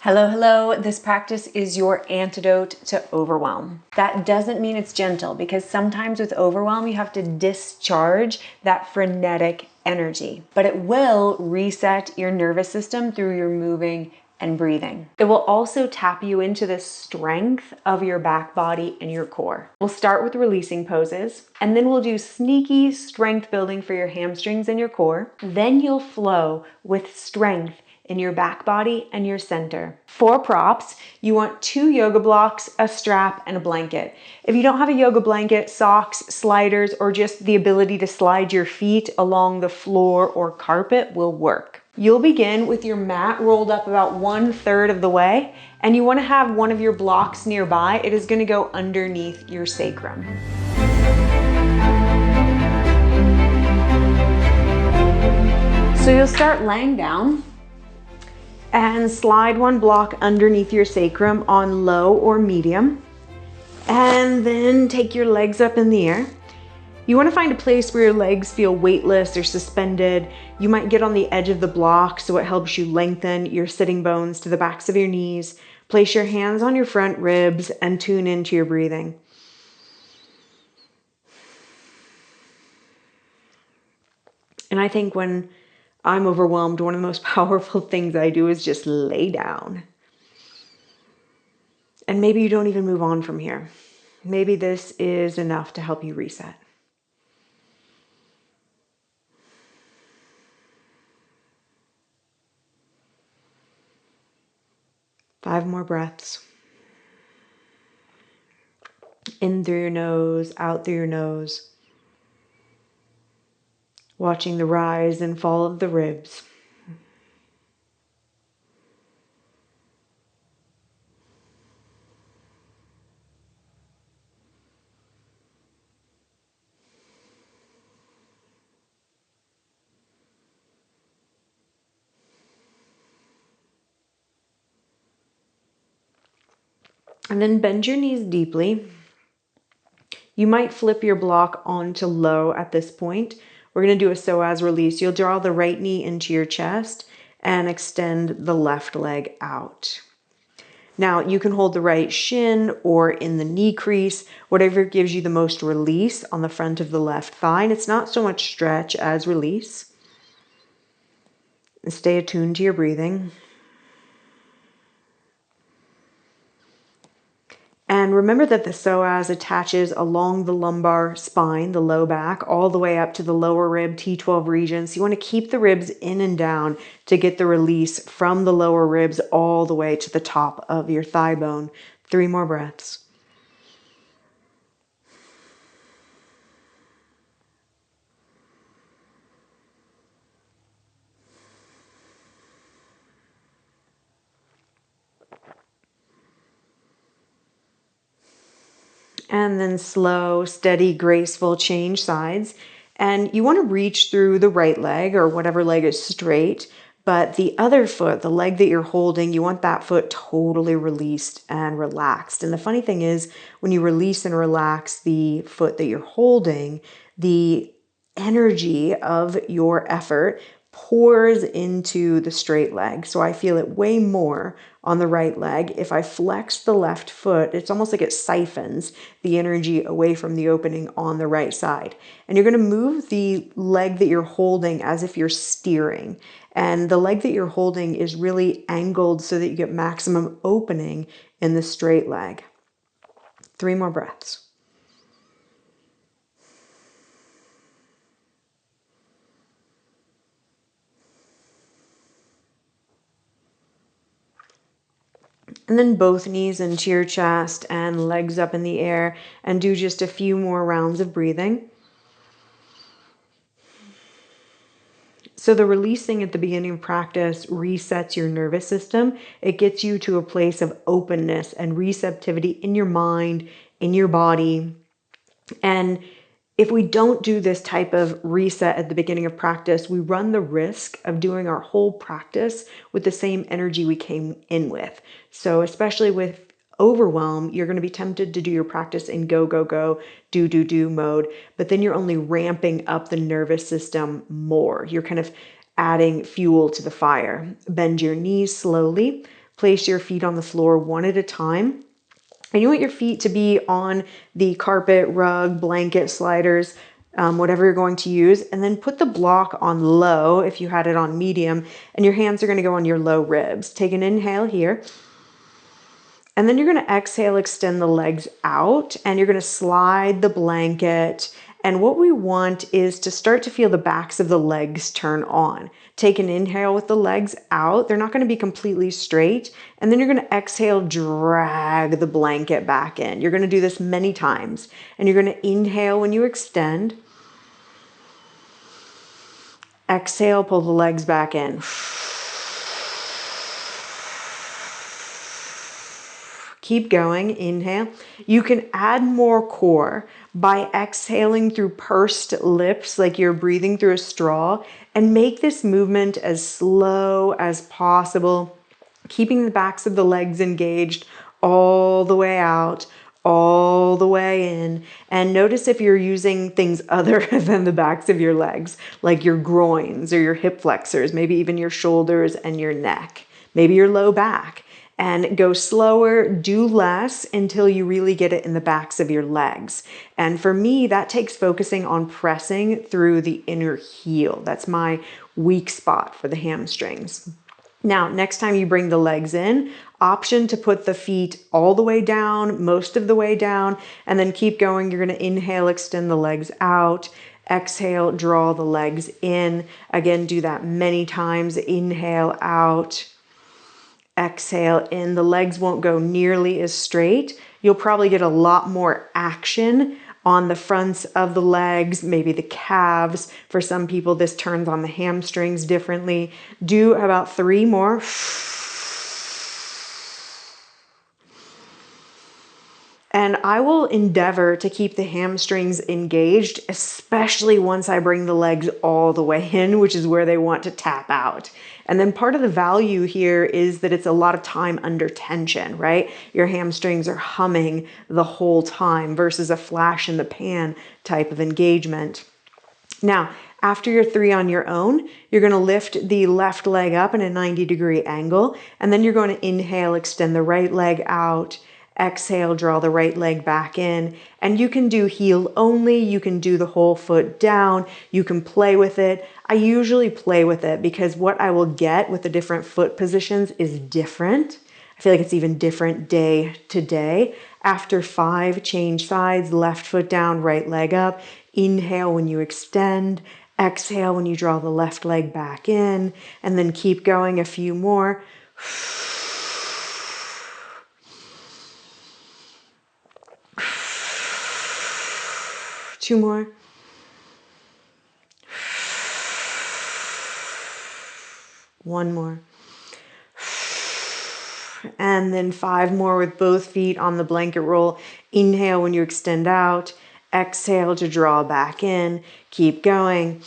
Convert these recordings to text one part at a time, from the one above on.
Hello, hello. This practice is your antidote to overwhelm. That doesn't mean it's gentle, because sometimes with overwhelm, you have to discharge that frenetic energy, but it will reset your nervous system through your moving and breathing. It will also tap you into the strength of your back body and your core. We'll start with releasing poses, and then we'll do sneaky strength building for your hamstrings and your core. Then you'll flow with strength in your back body and your center. For props, you want 2 yoga blocks, a strap, and a blanket. If you don't have a yoga blanket, socks, sliders, or just the ability to slide your feet along the floor or carpet will work. You'll begin with your mat rolled up about 1/3 of the way, and you want to have one of your blocks nearby. It is going to go underneath your sacrum. So you'll start laying down and slide one block underneath your sacrum on low or medium, and then take your legs up in the air. You want to find a place where your legs feel weightless or suspended. You might get on the edge of the block, so it helps you lengthen your sitting bones to the backs of your knees. Place your hands on your front ribs and tune into your breathing. And I think when I'm overwhelmed, one of the most powerful things I do is just lay down. And maybe you don't even move on from here. Maybe this is enough to help you reset. Five more breaths. In through your nose, out through your nose. Watching the rise and fall of the ribs. And then bend your knees deeply. You might flip your block onto low at this point. We're going to do a psoas release. You'll draw the right knee into your chest and extend the left leg out. Now, you can hold the right shin or in the knee crease, whatever gives you the most release on the front of the left thigh. And it's not so much stretch as release. And stay attuned to your breathing. And remember that the psoas attaches along the lumbar spine, the low back, all the way up to the lower rib T12 region. So you want to keep the ribs in and down to get the release from the lower ribs all the way to the top of your thigh bone. 3 more breaths. And then slow, steady, graceful change sides. And you want to reach through the right leg or whatever leg is straight, but the other foot, the leg that you're holding, you want that foot totally released and relaxed. And the funny thing is, when you release and relax the foot that you're holding, the energy of your effort pours into the straight leg. So I feel it way more on the right leg. If I flex the left foot, it's almost like it siphons the energy away from the opening on the right side. And you're going to move the leg that you're holding as if you're steering. And the leg that you're holding is really angled so that you get maximum opening in the straight leg. 3 more breaths. And then both knees into your chest and legs up in the air, and do just a few more rounds of breathing. So the releasing at the beginning of practice resets your nervous system. It gets you to a place of openness and receptivity in your mind, in your body. And if we don't do this type of reset at the beginning of practice, we run the risk of doing our whole practice with the same energy we came in with. So especially with overwhelm, you're going to be tempted to do your practice in go, go, go, do mode, but then you're only ramping up the nervous system more. You're kind of adding fuel to the fire. Bend your knees slowly. place your feet on the floor one at a time. And you want your feet to be on the carpet, rug, blanket, sliders, whatever you're going to use. And then put the block on low if you had it on medium. And your hands are going to go on your low ribs. Take an inhale here. And then you're going to exhale, extend the legs out. And you're going to slide the blanket. And what we want is to start to feel the backs of the legs turn on. Take an inhale with the legs out. They're not going to be completely straight. And then you're going to exhale, drag the blanket back in. You're going to do this many times. And you're going to inhale when you extend. Exhale, pull the legs back in. Keep going, inhale. You can add more core by exhaling through pursed lips like you're breathing through a straw, and make this movement as slow as possible, keeping the backs of the legs engaged all the way out, all the way in. And notice if you're using things other than the backs of your legs, like your groins or your hip flexors, maybe even your shoulders and your neck, maybe your low back. And go slower, do less until you really get it in the backs of your legs. And for me, that takes focusing on pressing through the inner heel. That's my weak spot for the hamstrings. Now, next time you bring the legs in, option to put the feet all the way down, most of the way down, and then keep going. You're going to inhale, extend the legs out. Exhale, draw the legs in. Again, do that many times. Inhale out. Exhale in. The legs won't go nearly as straight. You'll probably get a lot more action on the fronts of the legs, maybe the calves. For some people, this turns on the hamstrings differently. Do about 3 more. And I will endeavor to keep the hamstrings engaged, especially once I bring the legs all the way in, which is where they want to tap out. And then part of the value here is that it's a lot of time under tension, right? Your hamstrings are humming the whole time versus a flash in the pan type of engagement. Now, after your 3 on your own, you're going to lift the left leg up in a 90-degree angle, and then you're going to inhale, extend the right leg out. Exhale, draw the right leg back in. And you can do heel only. You can do the whole foot down. You can play with it. I usually play with it because what I will get with the different foot positions is different. I feel like it's even different day to day. After 5, change sides, left foot down, right leg up. Inhale when you extend. Exhale when you draw the left leg back in. And then keep going a few more. 2 more. 1 more. And then 5 more with both feet on the blanket roll. Inhale when you extend out. Exhale to draw back in. Keep going.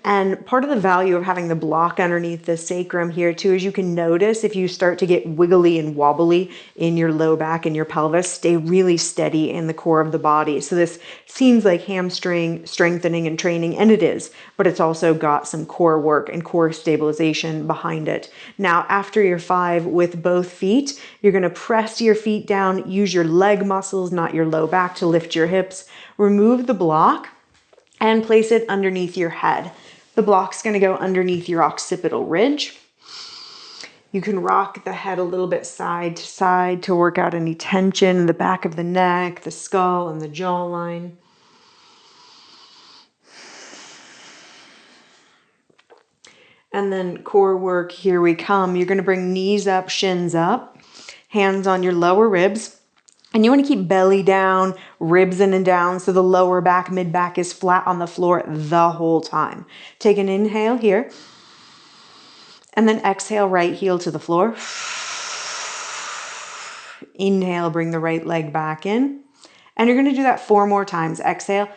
And part of the value of having the block underneath the sacrum here too is you can notice if you start to get wiggly and wobbly in your low back and your pelvis, stay really steady in the core of the body. So this seems like hamstring strengthening and training, and it is, but it's also got some core work and core stabilization behind it. Now, after your 5 with both feet, you're going to press your feet down, use your leg muscles, not your low back, to lift your hips, remove the block, and place it underneath your head. The block's going to go underneath your occipital ridge. You can rock the head a little bit side to side to work out any tension in the back of the neck, the skull, and the jawline. And then core work, here we come. You're going to bring knees up, shins up, hands on your lower ribs. And you want to keep belly down, ribs in and down, so the lower back, mid back is flat on the floor the whole time. Take an inhale here. And then exhale, right heel to the floor. Inhale, bring the right leg back in. And you're going to do that 4 more times. Exhale.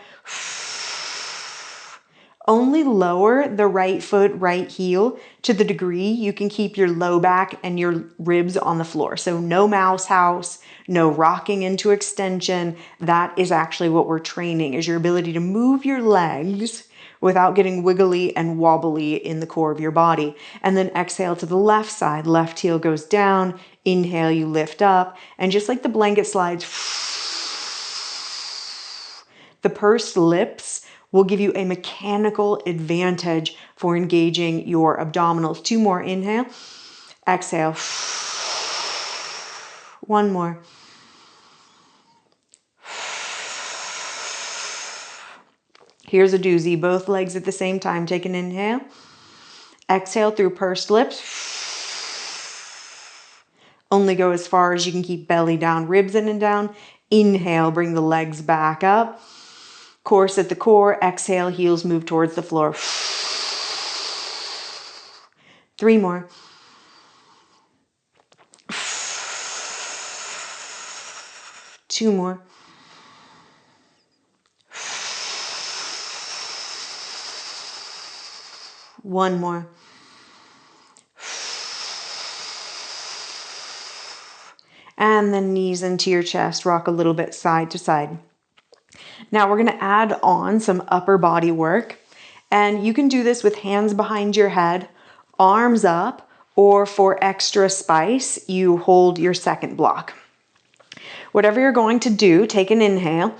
Only lower the right foot, right heel to the degree you can keep your low back and your ribs on the floor. So no mouse house, no rocking into extension. That is actually what we're training, is your ability to move your legs without getting wiggly and wobbly in the core of your body. And then exhale to the left side. Left heel goes down. Inhale, you lift up. And just like the blanket slides, the pursed lips will give you a mechanical advantage for engaging your abdominals. 2 more. Inhale. Exhale. 1 more. Here's a doozy. Both legs at the same time. Take an inhale. Exhale through pursed lips. Only go as far as you can keep belly down, ribs in and down. Inhale, bring the legs back up. Core at the core. Exhale, heels move towards the floor. 3 more. 2 more. 1 more. And then knees into your chest. Rock a little bit side to side. Now we're going to add on some upper body work. And you can do this with hands behind your head, arms up, or for extra spice, you hold your second block. Whatever you're going to do, take an inhale.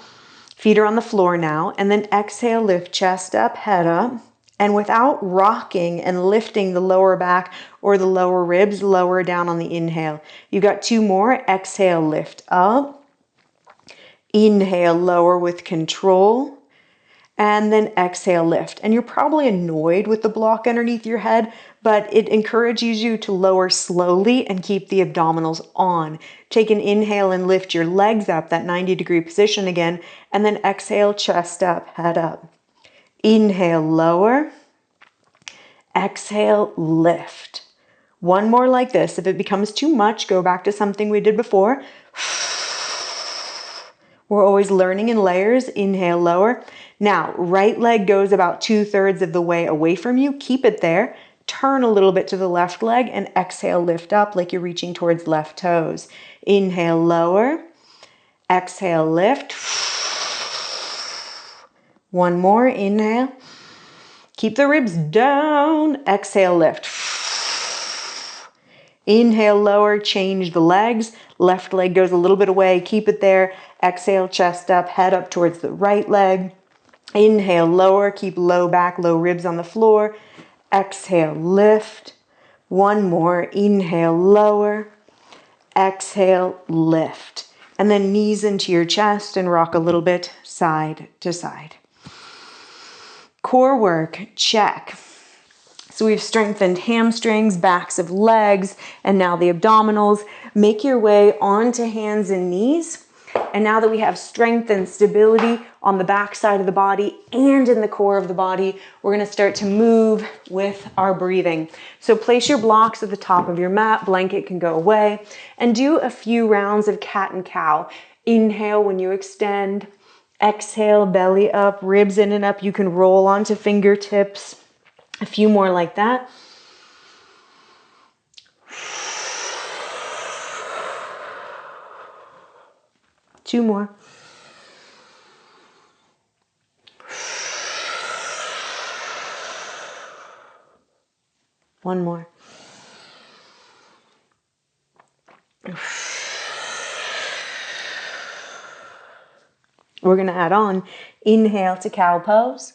Feet are on the floor now. And then exhale, lift chest up, head up. And without rocking and lifting the lower back or the lower ribs, lower down on the inhale. You got 2 more. Exhale, lift up. Inhale, lower with control. And then exhale, lift. And you're probably annoyed with the block underneath your head, but it encourages you to lower slowly and keep the abdominals on. Take an inhale and lift your legs up, that 90-degree position again. And then exhale, chest up, head up. Inhale, lower. Exhale, lift. 1 more like this. If it becomes too much, go back to something we did before. We're always learning in layers. Inhale, lower. Now, right leg goes about 2/3 of the way away from you. Keep it there. Turn a little bit to the left leg and exhale, lift up like you're reaching towards left toes. Inhale, lower. Exhale, lift. 1 more. Inhale. Keep the ribs down. Exhale, lift. Inhale, lower. Change the legs. Left leg goes a little bit away. Keep it there. Exhale, chest up, head up towards the right leg. Inhale, lower. Keep low back, low ribs on the floor. Exhale, lift. 1 more. Inhale, lower. Exhale, lift. And then knees into your chest and rock a little bit side to side. Core work, check. So we've strengthened hamstrings, backs of legs, and now the abdominals. Make your way onto hands and knees. And now that we have strength and stability on the back side of the body and in the core of the body, we're going to start to move with our breathing. So place your blocks at the top of your mat, blanket can go away, and do a few rounds of cat and cow. Inhale when you extend. Exhale, belly up, ribs in and up. You can roll onto fingertips. A few more like that. Two more. One more. We're going to add on, inhale to cow pose.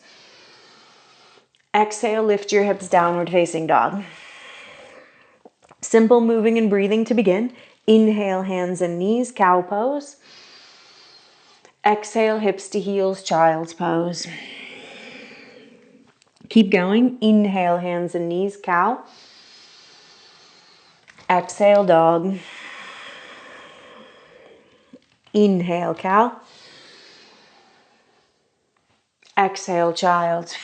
Exhale, lift your hips, downward facing dog. Simple moving and breathing to begin. Inhale, hands and knees, cow pose. Exhale, hips to heels, child's pose. Keep going. Inhale, hands and knees, cow. Exhale, dog. Inhale, cow. Exhale, child.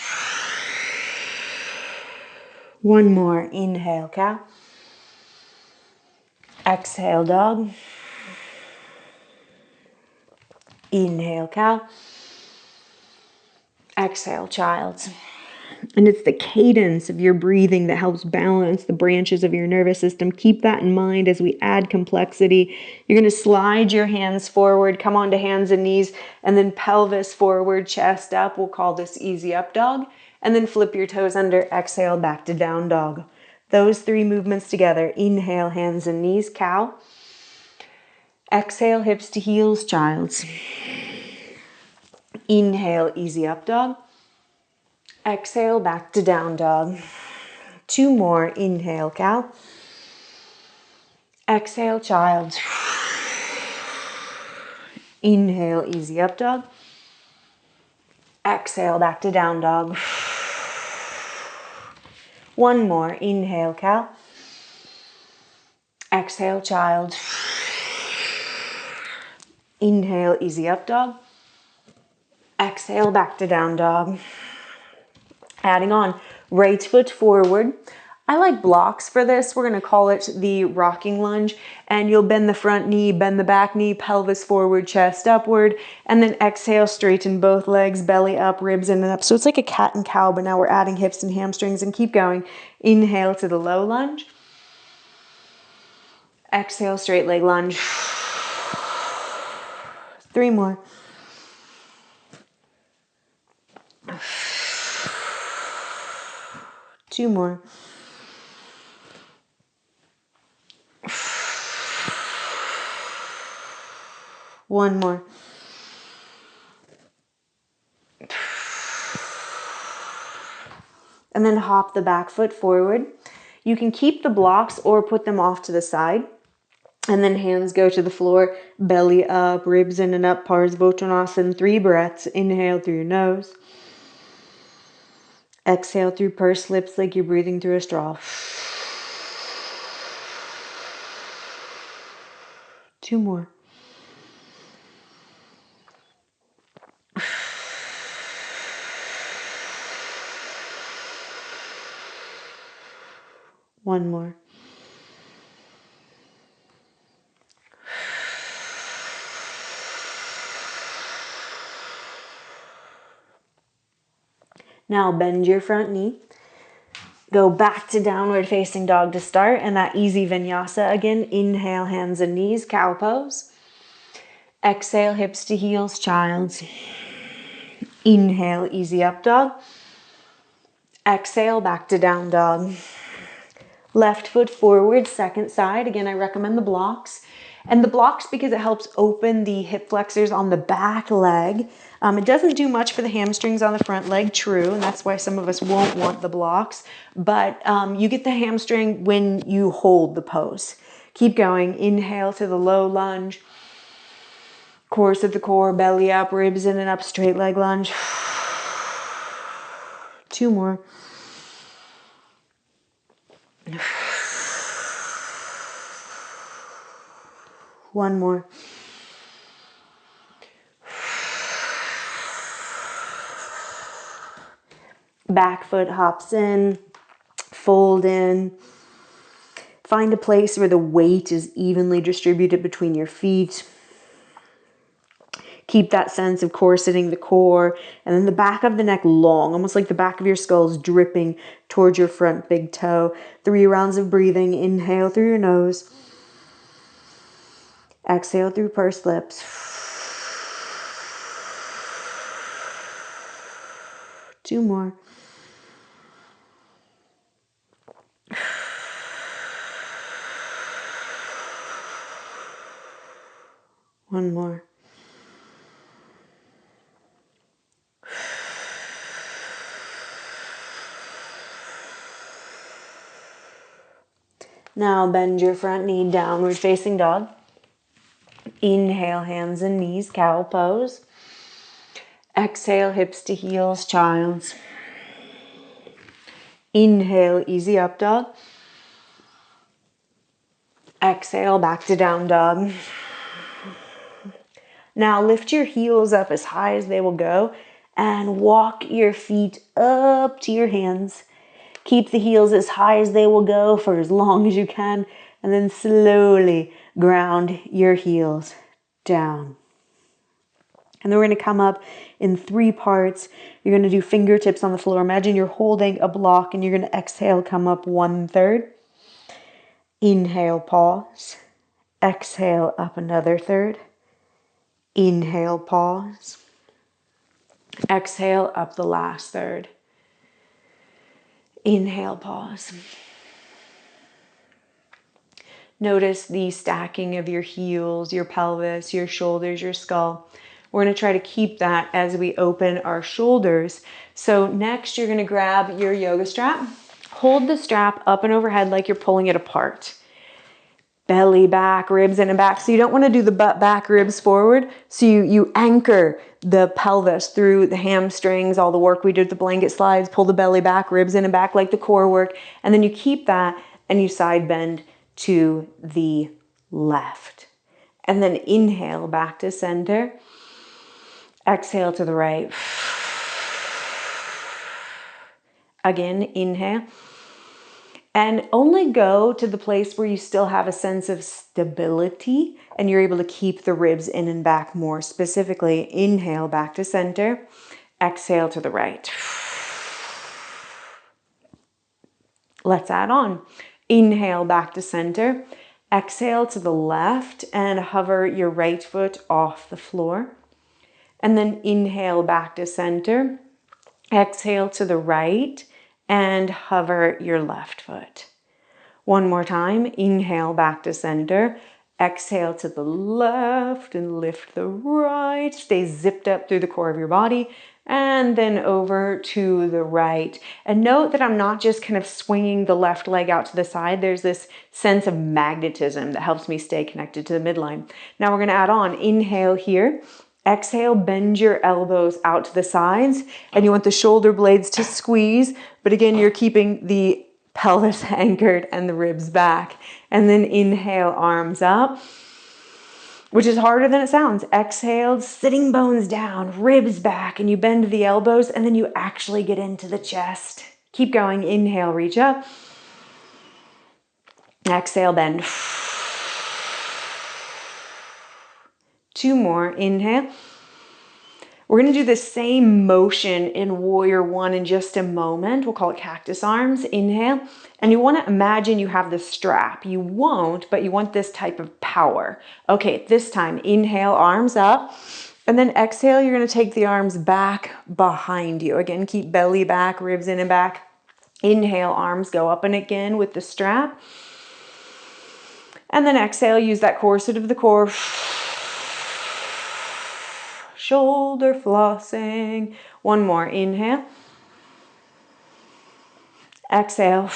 One more. Inhale, cow. Exhale, dog. Inhale, cow. Exhale, child. And it's the cadence of your breathing that helps balance the branches of your nervous system. Keep that in mind as we add complexity. You're going to slide your hands forward, come onto hands and knees, and then pelvis forward, chest up. We'll call this easy up dog. And then flip your toes under, exhale, back to down dog. Those 3 movements together. Inhale, hands and knees, cow. Exhale, hips to heels, child's. Inhale, easy up dog. Exhale, back to down dog. 2 more. Inhale, cow. Exhale, child. Inhale, easy up dog. Exhale, back to down dog. 1 more. Inhale, cow. Exhale, child. Inhale, easy up dog. Exhale, back to down dog. Adding on, right foot forward. I like blocks for this. We're going to call it the rocking lunge. And you'll bend the front knee, bend the back knee, pelvis forward, chest upward. And then exhale, straighten both legs, belly up, ribs in and up. So it's like a cat and cow, but now we're adding hips and hamstrings, and keep going. Inhale to the low lunge. Exhale, straight leg lunge. 3 more. 2 more. 1 more. And then hop the back foot forward. You can keep the blocks or put them off to the side. And then hands go to the floor, belly up, ribs in and up, Parsvottanasana, 3 breaths. Inhale through your nose. Exhale through pursed lips like you're breathing through a straw. 2 more. 1 more. Now bend your front knee. Go back to downward facing dog to start, and that easy vinyasa again. Inhale, hands and knees, cow pose. Exhale, hips to heels, child's. Inhale, easy up dog. Exhale, back to down dog. Left foot forward, second side. Again, I recommend the blocks. And the blocks because it helps open the hip flexors on the back leg. It doesn't do much for the hamstrings on the front leg, true, and that's why some of us won't want the blocks. But you get the hamstring when you hold the pose. Keep going. Inhale to the low lunge. Course of the core, belly up, ribs in and up, straight leg lunge. 2 more. 1 more. Back foot hops in, fold in. Find a place where the weight is evenly distributed between your feet. Keep that sense of corseting the core, and then the back of the neck long, almost like the back of your skull is dripping towards your front big toe. 3 rounds of breathing. Inhale through your nose. Exhale through pursed lips. 2 more. 1 more. Now bend your front knee, downward facing dog. Inhale, hands and knees, cow pose. Exhale, hips to heels, child's. Inhale, easy up dog. Exhale, back to down dog. Now lift your heels up as high as they will go and walk your feet up to your hands. Keep the heels as high as they will go for as long as you can, and then slowly ground your heels down. And then we're going to come up in 3 parts. You're going to do fingertips on the floor. Imagine you're holding a block and you're going to exhale, come up 1/3. Inhale, pause. Exhale, up another third. Inhale, pause. Exhale, up the last third. Inhale, pause. Notice the stacking of your heels, your pelvis, your shoulders, your skull. We're going to try to keep that as we open our shoulders. So next you're going to grab your yoga strap. Hold the strap up and overhead like you're pulling it apart. Belly back, ribs in and back. So you don't want to do the butt back, ribs forward. So you anchor the pelvis through the hamstrings, all the work we did with the blanket slides, pull the belly back, ribs in and back like the core work. And then you keep that and you side bend to the left. And then inhale back to center. Exhale to the right. Again, inhale. And only go to the place where you still have a sense of stability and you're able to keep the ribs in and back more. Specifically, inhale back to center. Exhale to the right. Let's add on. Inhale back to center. Exhale to the left and hover your right foot off the floor. And then inhale back to center. Exhale to the right and hover your left foot. One more time. Inhale back to center. Exhale to the left and lift the right. Stay zipped up through the core of your body. And then over to the right. And note that I'm not just kind of swinging the left leg out to the side. There's this sense of magnetism that helps me stay connected to the midline. Now we're going to add on. Inhale here. Exhale, bend your elbows out to the sides. And you want the shoulder blades to squeeze. But again, you're keeping the pelvis anchored and the ribs back. And then inhale, arms up, which is harder than it sounds. Exhale, sitting bones down, ribs back, and you bend the elbows, and then you actually get into the chest. Keep going. Inhale, reach up. Exhale, bend. 2 more. Inhale. We're going to do the same motion in Warrior One in just a moment. We'll call it cactus arms. Inhale. And you want to imagine you have the strap. You won't, but you want this type of power. Okay, this time, inhale, arms up. And then exhale, you're going to take the arms back behind you. Again, keep belly back, ribs in and back. Inhale, arms go up and again with the strap. And then exhale, use that corset of the core. Shoulder flossing. One more. Inhale. Exhale.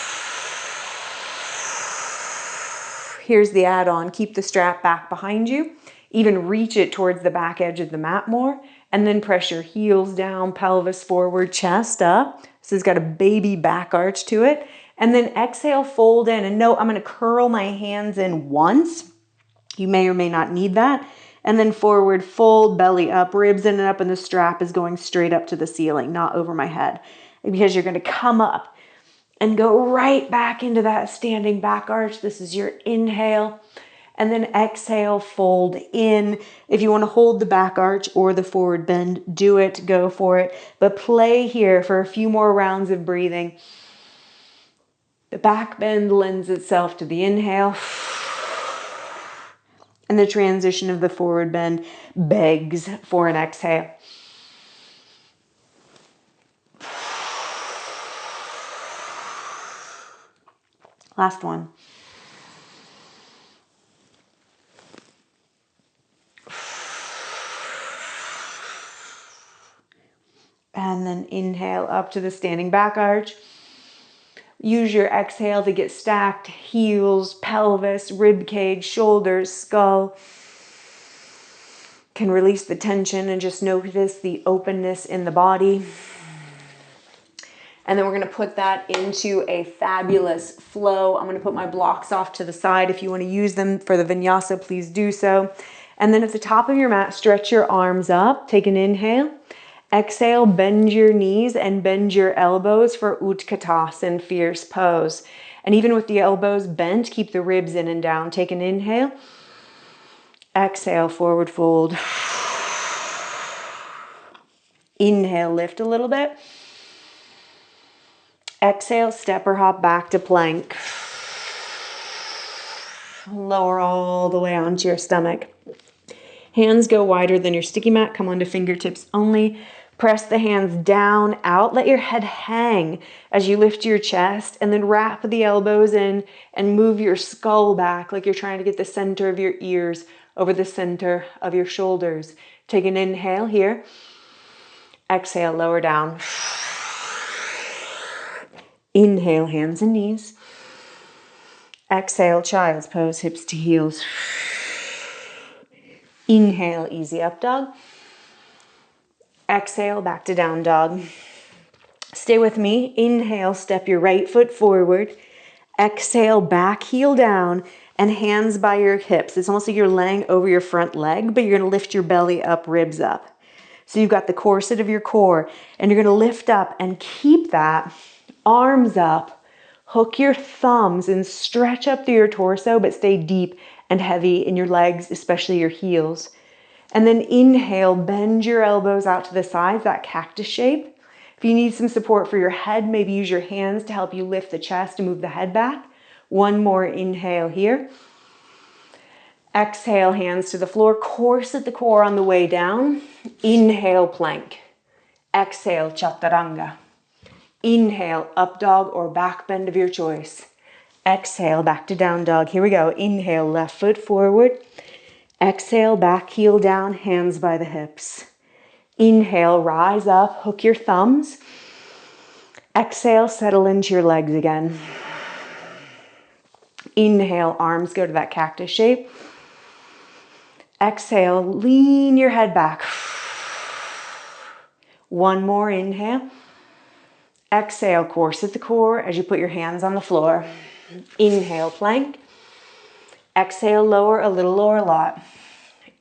Here's the add-on. Keep the strap back behind you. Even reach it towards the back edge of the mat more. And then press your heels down, pelvis forward, chest up. This has got a baby back arch to it. And then exhale, fold in. And note, I'm going to curl my hands in once. You may or may not need that. And then forward fold, belly up, ribs in and up, and the strap is going straight up to the ceiling, not over my head. Because you're going to come up and go right back into that standing back arch. This is your inhale. And then exhale, fold in. If you want to hold the back arch or the forward bend, do it, go for it. But play here for a few more rounds of breathing. The back bend lends itself to the inhale. And the transition of the forward bend begs for an exhale. Last one. And then inhale up to the standing back arch. Use your exhale to get stacked heels, pelvis, rib cage, shoulders, skull. Can release the tension and just notice the openness in the body. And then we're going to put that into a fabulous flow. I'm going to put my blocks off to the side. If you want to use them for the vinyasa, please do so. And then at the top of your mat, stretch your arms up. Take an inhale. Exhale, bend your knees and bend your elbows for Utkatasana, fierce pose. And even with the elbows bent, keep the ribs in and down. Take an inhale. Exhale, forward fold. Inhale, lift a little bit. Exhale, step or hop back to plank. Lower all the way onto your stomach. Hands go wider than your sticky mat. Come onto fingertips only. Press the hands down, out. Let your head hang as you lift your chest, and then wrap the elbows in and move your skull back like you're trying to get the center of your ears over the center of your shoulders. Take an inhale here. Exhale, lower down. Inhale, hands and knees. Exhale, child's pose, hips to heels. Inhale, easy up dog. Exhale, back to down dog. Stay with me. Inhale, step your right foot forward. Exhale, back heel down and hands by your hips. It's almost like you're laying over your front leg, but you're going to lift your belly up, ribs up. So you've got the corset of your core, and you're going to lift up and keep that. Arms up. Hook your thumbs and stretch up through your torso, but stay deep and heavy in your legs, especially your heels. And then inhale, bend your elbows out to the sides, that cactus shape. If you need some support for your head, maybe use your hands to help you lift the chest and move the head back. One more inhale here. Exhale, hands to the floor, corset the core on the way down. Inhale, plank. Exhale, chaturanga. Inhale, up dog or back bend of your choice. Exhale, back to down dog. Here we go. Inhale, left foot forward. Exhale, back heel down, hands by the hips. Inhale, rise up, hook your thumbs. Exhale, settle into your legs again. Inhale, arms go to that cactus shape. Exhale, lean your head back. One more inhale. Exhale, corset the core as you put your hands on the floor. Inhale, plank. Exhale, lower a little or a lot.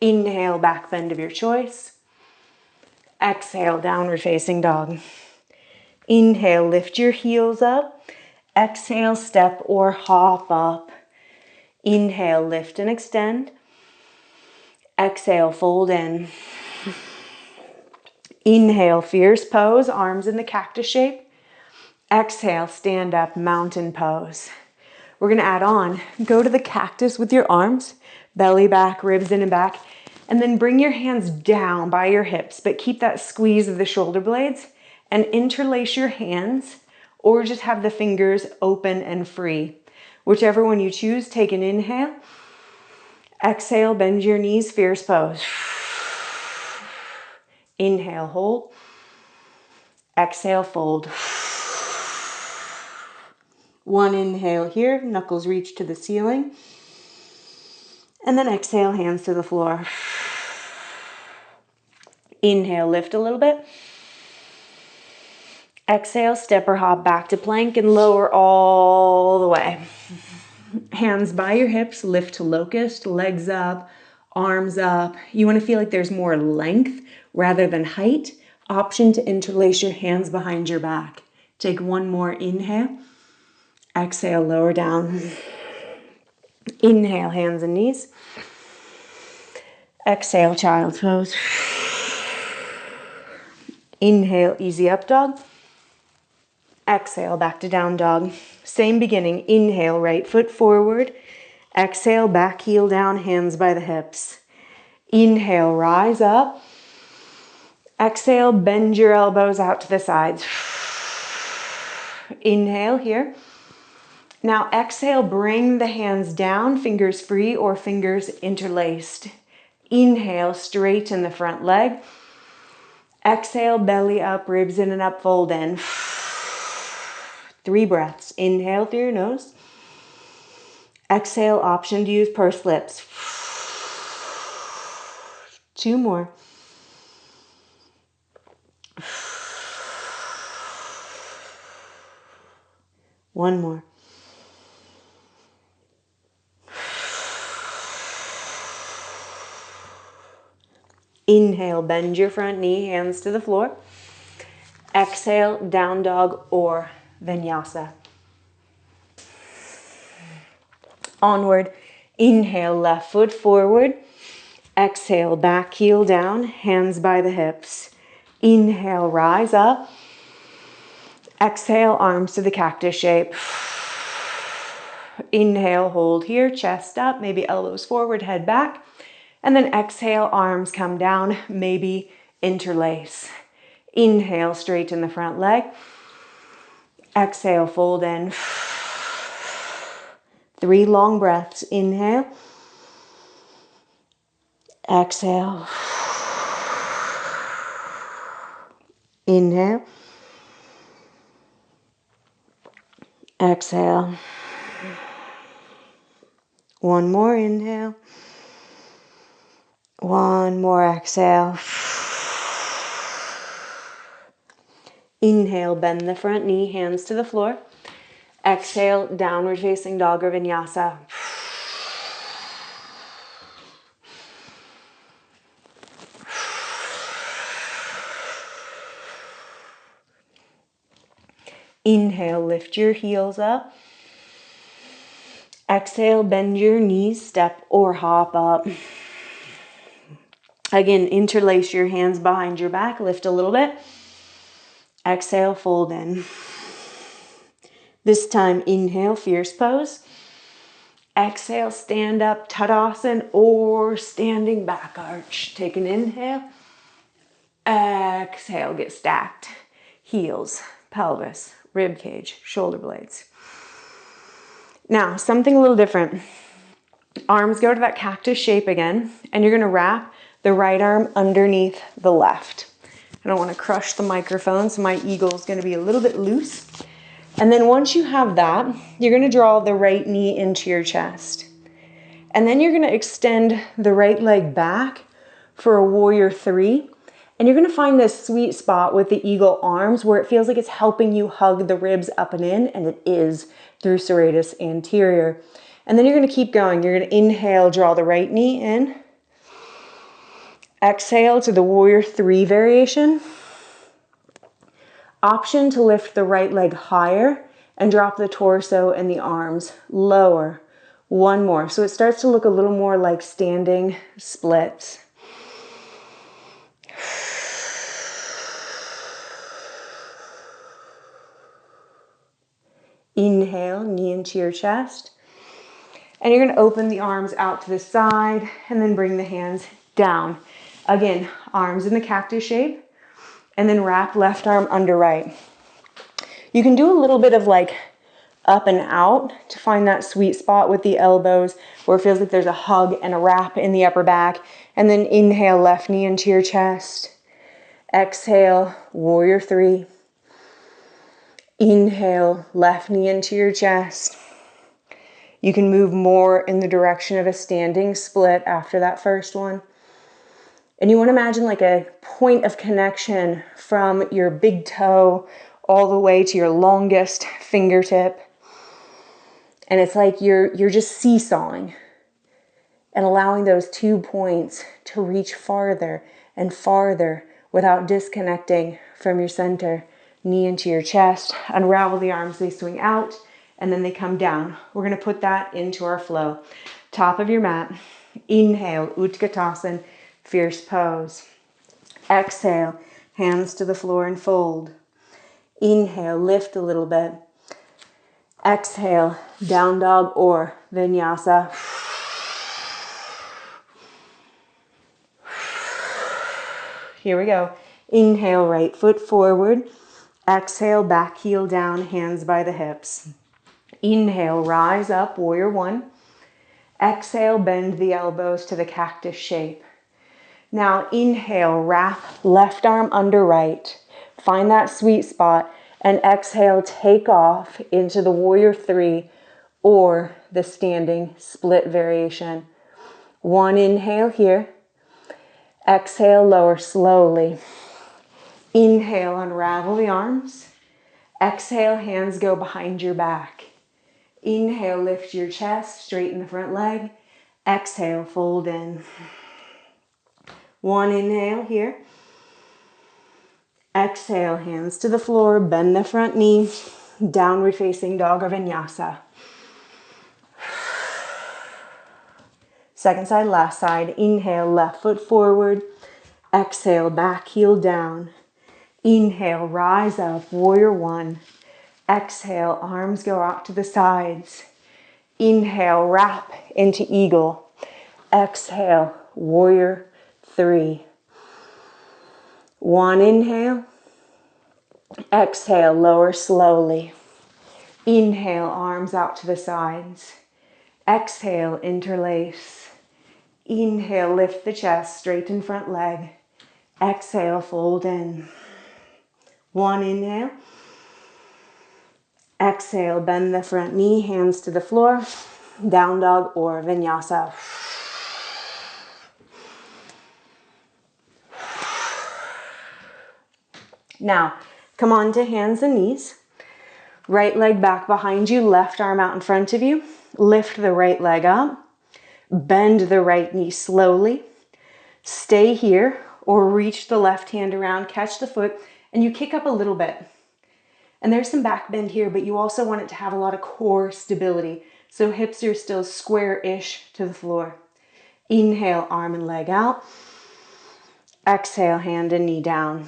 Inhale, back bend of your choice. Exhale, downward facing dog. Inhale, lift your heels up. Exhale, step or hop up. Inhale, lift and extend. Exhale, fold in. Inhale, fierce pose, arms in the cactus shape. Exhale, stand up, mountain pose. We're gonna add on, go to the cactus with your arms, belly back, ribs in and back, and then bring your hands down by your hips, but keep that squeeze of the shoulder blades and interlace your hands or just have the fingers open and free. Whichever one you choose, take an inhale. Exhale, bend your knees, fierce pose. Inhale, hold. Exhale, fold. One inhale here, knuckles reach to the ceiling. And then exhale, hands to the floor. Inhale, lift a little bit. Exhale, step or hop back to plank and lower all the way. Hands by your hips, lift to locust, legs up, arms up. You want to feel like there's more length rather than height. Option to interlace your hands behind your back. Take one more inhale. Exhale, lower down. Inhale, hands and knees. Exhale, child's pose. Inhale, easy up dog. Exhale, back to down dog. Same beginning. Inhale, right foot forward. Exhale, back heel down, hands by the hips. Inhale, rise up. Exhale, bend your elbows out to the sides. Inhale here. Now exhale, bring the hands down, fingers free or fingers interlaced. Inhale, straighten the front leg. Exhale, belly up, ribs in and up, fold in. 3 breaths. Inhale through your nose. Exhale, option to use pursed lips. 2 more. One more. Inhale, bend your front knee, hands to the floor. Exhale, down dog or vinyasa. Onward. Inhale, left foot forward. Exhale, back heel down, hands by the hips. Inhale, rise up. Exhale, arms to the cactus shape. Inhale, hold here, chest up, maybe elbows forward, head back. And then exhale, arms come down, maybe interlace. Inhale, straighten the front leg. Exhale, fold in. 3 long breaths. Inhale. Exhale. Inhale. Exhale. One more inhale. One more exhale. Inhale, bend the front knee, hands to the floor. Exhale, downward facing dog or vinyasa. Inhale, lift your heels up. Exhale, bend your knees, step or hop up. Again, interlace your hands behind your back, lift a little bit. Exhale, fold in. This time, inhale, fierce pose. Exhale, stand up, Tadasana or standing back arch. Take an inhale. Exhale, get stacked. Heels, pelvis, rib cage, shoulder blades. Now, something a little different. Arms go to that cactus shape again, and you're gonna wrap the right arm underneath the left. I don't wanna crush the microphone, so my eagle is gonna be a little bit loose. And then once you have that, you're gonna draw the right knee into your chest. And then you're gonna extend the right leg back for a warrior 3. And you're gonna find this sweet spot with the eagle arms where it feels like it's helping you hug the ribs up and in, and it is through serratus anterior. And then you're gonna keep going. You're gonna inhale, draw the right knee in. Exhale to the warrior 3 variation. Option to lift the right leg higher and drop the torso and the arms lower. One more. So it starts to look a little more like standing splits. Inhale, knee into your chest. And you're going to open the arms out to the side and then bring the hands down. Again, arms in the cactus shape. And then wrap left arm under right. You can do a little bit of like up and out to find that sweet spot with the elbows where it feels like there's a hug and a wrap in the upper back. And then inhale, left knee into your chest. Exhale, warrior 3. Inhale, left knee into your chest. You can move more in the direction of a standing split after that first one. And you want to imagine like a point of connection from your big toe all the way to your longest fingertip. And it's like you're just seesawing and allowing those 2 points to reach farther and farther without disconnecting from your center. Knee into your chest, unravel the arms, they swing out, and then they come down. We're going to put that into our flow. Top of your mat, inhale, Utkatasana, fierce pose. Exhale, hands to the floor and fold. Inhale, lift a little bit. Exhale, down dog or vinyasa. Here we go. Inhale, right foot forward. Exhale, back heel down, hands by the hips. Inhale, rise up, warrior 1. Exhale, bend the elbows to the cactus shape. Now inhale, wrap left arm under right. Find that sweet spot and exhale, take off into the warrior 3 or the standing split variation. 1 inhale here. Exhale, lower slowly. Inhale, unravel the arms. Exhale, hands go behind your back. Inhale, lift your chest, straighten the front leg. Exhale, fold in. 1 inhale here. Exhale, hands to the floor, bend the front knee, downward facing dog or vinyasa. Second side, last side. Inhale, left foot forward. Exhale, back heel down. Inhale, rise up, warrior 1. Exhale, arms go out to the sides. Inhale, wrap into eagle. Exhale, warrior 3. 1 inhale. Exhale, lower slowly. Inhale, arms out to the sides. Exhale, interlace. Inhale, lift the chest, straighten front leg. Exhale, fold in. One inhale. Exhale, bend the front knee, hands to the floor. Down dog or vinyasa. Now, come on to hands and knees. Right leg back behind you, left arm out in front of you. Lift the right leg up. Bend the right knee slowly. Stay here or reach the left hand around, catch the foot, and you kick up a little bit. And there's some back bend here, but you also want it to have a lot of core stability. So hips are still square-ish to the floor. Inhale, arm and leg out. Exhale, hand and knee down.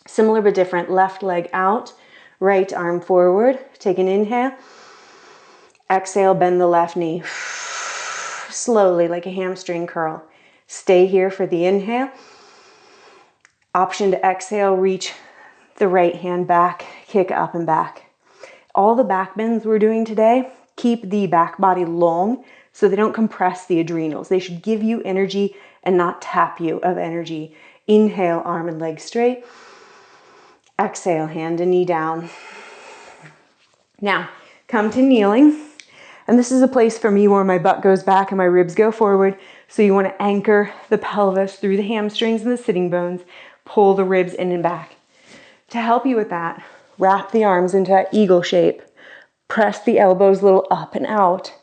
Similar but different, left leg out, right arm forward. Take an inhale. Exhale, bend the left knee. Slowly, like a hamstring curl. Stay here for the inhale. Option to exhale, reach the right hand back, kick up and back. All the back bends we're doing today, keep the back body long so they don't compress the adrenals. They should give you energy and not tap you of energy. Inhale, arm and leg straight. Exhale, hand and knee down. Now, come to kneeling. And this is a place for me where my butt goes back and my ribs go forward. So you want to anchor the pelvis through the hamstrings and the sitting bones. Pull the ribs in and back. To help you with that, wrap the arms into that eagle shape. Press the elbows a little up and out.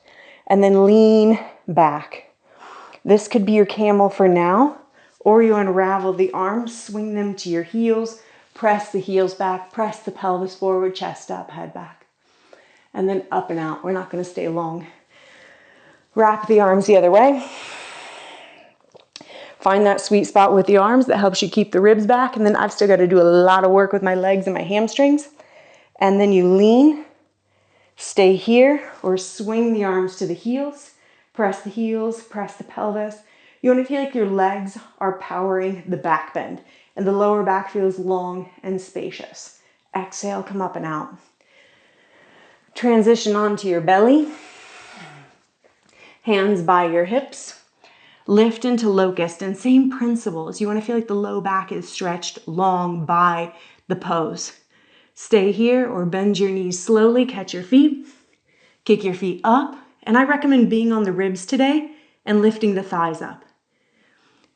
And then lean back. This could be your camel for now. Or you unravel the arms, swing them to your heels. Press the heels back. Press the pelvis forward, chest up, head back. And then up and out. We're not going to stay long. Wrap the arms the other way. Find that sweet spot with the arms that helps you keep the ribs back. And then I've still got to do a lot of work with my legs and my hamstrings. And then you lean, stay here, or swing the arms to the heels. Press the heels, press the pelvis. You want to feel like your legs are powering the back bend. And the lower back feels long and spacious. Exhale, come up and out. Transition onto your belly. Hands by your hips. Lift into locust, and same principles. You want to feel like the low back is stretched long by the pose. Stay here or bend your knees slowly, catch your feet, kick your feet up. And I recommend being on the ribs today and lifting the thighs up.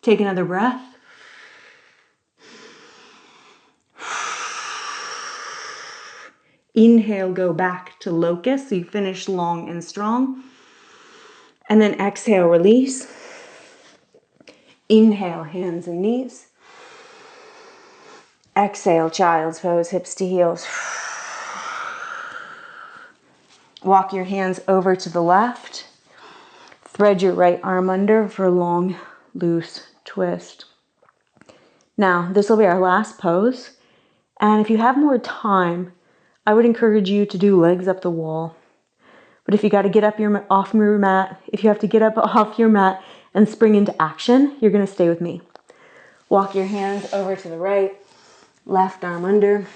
Take another breath. Inhale, go back to locust so you finish long and strong. And then exhale, release. Inhale, hands and knees. Exhale, child's pose, hips to heels. Walk your hands over to the left. Thread your right arm under for a long, loose twist. Now, this will be our last pose. And if you have more time, I would encourage you to do legs up the wall. But if you got to get up off your mat, if you have to get up off your mat and spring into action, you're going to stay with me. Walk your hands over to the right, left arm under.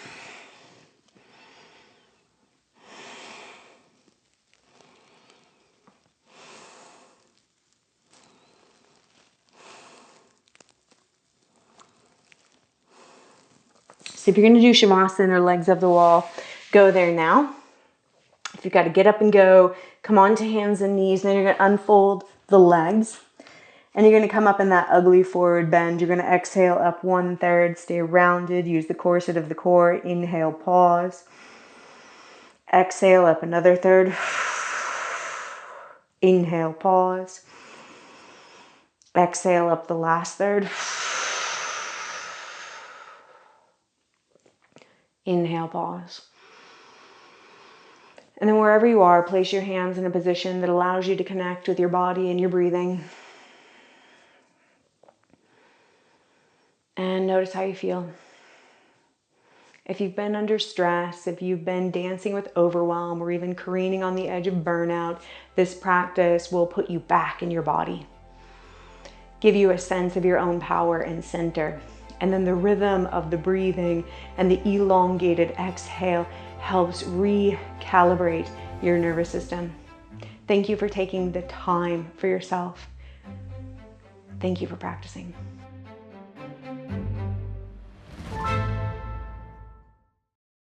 So if you're going to do Shavasana or legs up the wall, go there now. If you've got to get up and go, come on to hands and knees. Then you're going to unfold the legs. And you're going to come up in that ugly forward bend. You're going to exhale up 1/3. Stay rounded. Use the corset of the core. Inhale, pause. Exhale up another third. Inhale, pause. Exhale up the last third. Inhale, pause. And then wherever you are, place your hands in a position that allows you to connect with your body and your breathing. And notice how you feel. If you've been under stress, if you've been dancing with overwhelm, or even careening on the edge of burnout, this practice will put you back in your body. Give you a sense of your own power and center. And then the rhythm of the breathing and the elongated exhale helps recalibrate your nervous system. Thank you for taking the time for yourself. Thank you for practicing.